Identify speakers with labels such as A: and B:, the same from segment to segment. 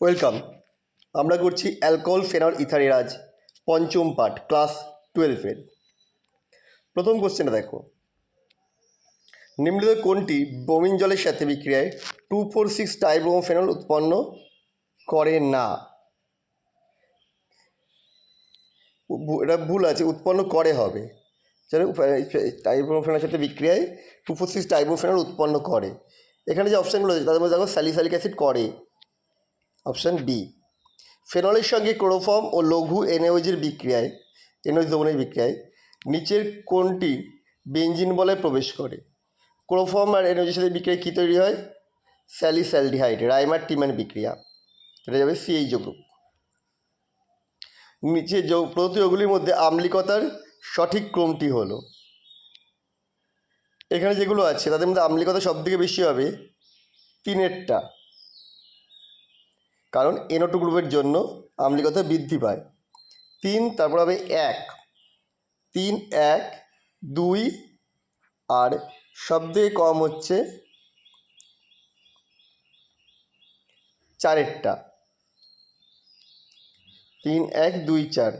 A: Welcome. আমরা করছি alcohol phenol ইথারের আজ পঞ্চম পাঠ ক্লাস 12-এর। প্রথম কোশ্চেনটা দেখো, নিম্নলিখিত কোনটি ব্রোমিন জলের সাথে বিক্রিয়ায় 2,4,6 টাইব্রোমোফেনল উৎপন্ন করে না? এটা ভুল আছে, উৎপন্ন করে হবে। টাইব্রোমোফেনলের সাথে বিক্রিয়ায় 2,4,6 টাইব্রোমোফেনল উৎপন্ন করে। এখানে যে অপশানগুলো আছে তাদের মধ্যে দেখো স্যালিসাইলিক অ্যাসিড করে, অপশান বি। ফেনলের সঙ্গে ক্লোরোফর্ম ও লঘু এনএইচের বিক্রিয়ায় দ্রবণের বিক্রিয়ায় নিচের কোনটি বেঞ্জিন বলয়ে প্রবেশ করে? ক্লোরোফর্ম আর এনএইচের সাথে বিক্রিয়ায় কী তৈরি হয়? স্যালিস্যালডিহাইড, রাইমার টিম্যান বিক্রিয়া। এটা যাবে সিএইচ গ্রুপ। নিচে প্রদত্ত যৌগগুলির মধ্যে আম্লিকতার সঠিক ক্রমটি হলো, এখানে যেগুলো আছে তাদের মধ্যে আম্লিকতা সবথেকে বেশি হবে 3-এরটা, কারণ NO2 গ্রুপের জন্য আম্লিকতা বৃদ্ধি পায়। 3, তারপর হবে 1, 3, 1, 2 আর সবথেকে কম হচ্ছে 4-এরটা। 3, 1, 2, 4,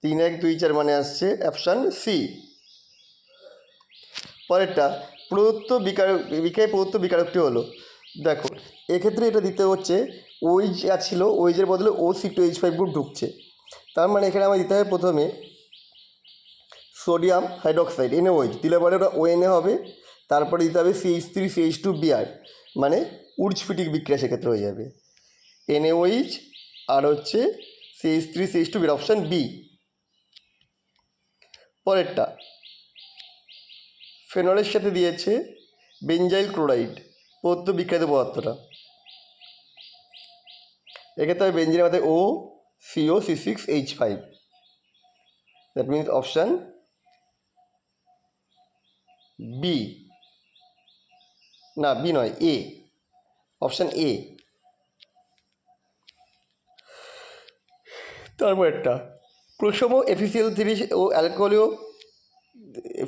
A: 3, 1, 2, 4 মানে আসছে অপশান সি। পরেরটা, প্রদত্ত বিক্রিয়ায় প্রদত্ত বিকারকটি হলো, দেখো এক্ষেত্রে এটা দিতে হচ্ছে ওইজ ছিল, ওইজের বদলে OC2H5 গ্রুপ ঢুকছে। তার মানে এখানে আমার দিতে হবে প্রথমে সোডিয়াম হাইড্রোক্সাইড NaOH, দিলে পরে ওটা ONA হবে। তারপরে দিতে হবে CH3CH2Br, মানে উর্জফিটিক বিক্রিয়া সেক্ষেত্রে হয়ে যাবে NaOH আর হচ্ছে CH3CH2Br, অপশান বি। পরেরটা, ফেনলের সাথে দিয়েছে বেঞ্জাইল ক্লোরাইড, প্রদত্ত বিক্রিয়াত পদার্থটা। এক্ষেত্রে হবে বেঞ্জিনের মাথায় OCO C6H5, that means option B, না বি নয়, এ, অপশান এ। তারপর একটা, প্রশম FeCl3 ও অ্যালকোহলীয়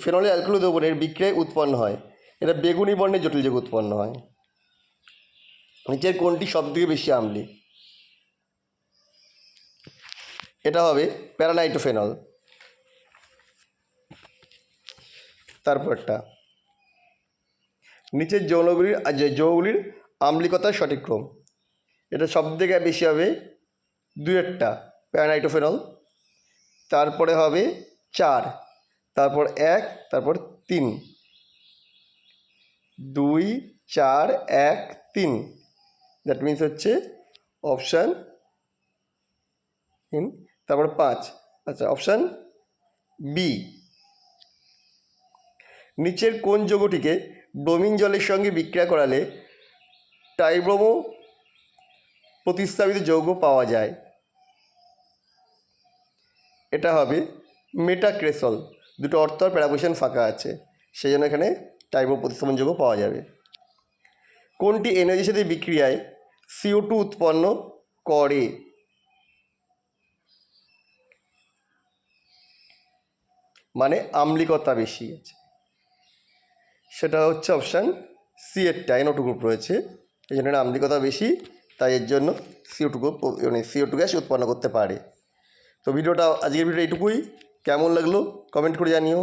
A: ফেনলের অ্যালকোহলীয় দ্রবণের বিক্রিয়ায় উৎপন্ন হয়, এটা বেগুনি বর্ণের জটিল যৌগ উৎপন্ন হয়। নিচের কোনটি সবথেকে বেশি আম্লিক? এটা হবে প্যারানাইট্রোফেনল। তারপরটা, নিচের যৌগগুলির আম্লিকতার সঠিক ক্রম, এটা সবথেকে বেশি হবে 2-এরটা, প্যারানাইট্রোফেনল। তারপরে হবে 4, তারপর 1, তারপর 3, 2, 4, 1, 3, দ্যাট মিনস হচ্ছে অপশান তারপর 5, আচ্ছা অপশান বি। নিচের কোন যৌগটিকে ব্রোমিন জলের সঙ্গে বিক্রিয়া করালে টাইব্রোমো প্রতিস্থাপিত যৌগ পাওয়া যায়? এটা হবে মেটাক্রেসল। দুটো অর্থ আর প্যারাপোজিশন ফাঁকা আছে, সেই জন্য এখানে টাইব্রোমো প্রতিস্থাপন যৌগ পাওয়া যাবে। কোনটি NaOH সাথে বিক্রিয়ায় CO2 উৎপন্ন করে? মানে আম্লিকতা বেশি আছে, সেটা হচ্ছে অপশান সি এরটা, NO2 গ্রুপ রয়েছে, এই জন্য আম্লিকতা বেশি, তাই এর জন্য CO2 গ্রুপ মানে CO2 গ্যাস উৎপন্ন করতে পারে। তো আজকের ভিডিওটা এইটুকুই। কেমন লাগলো কমেন্ট করে জানিও।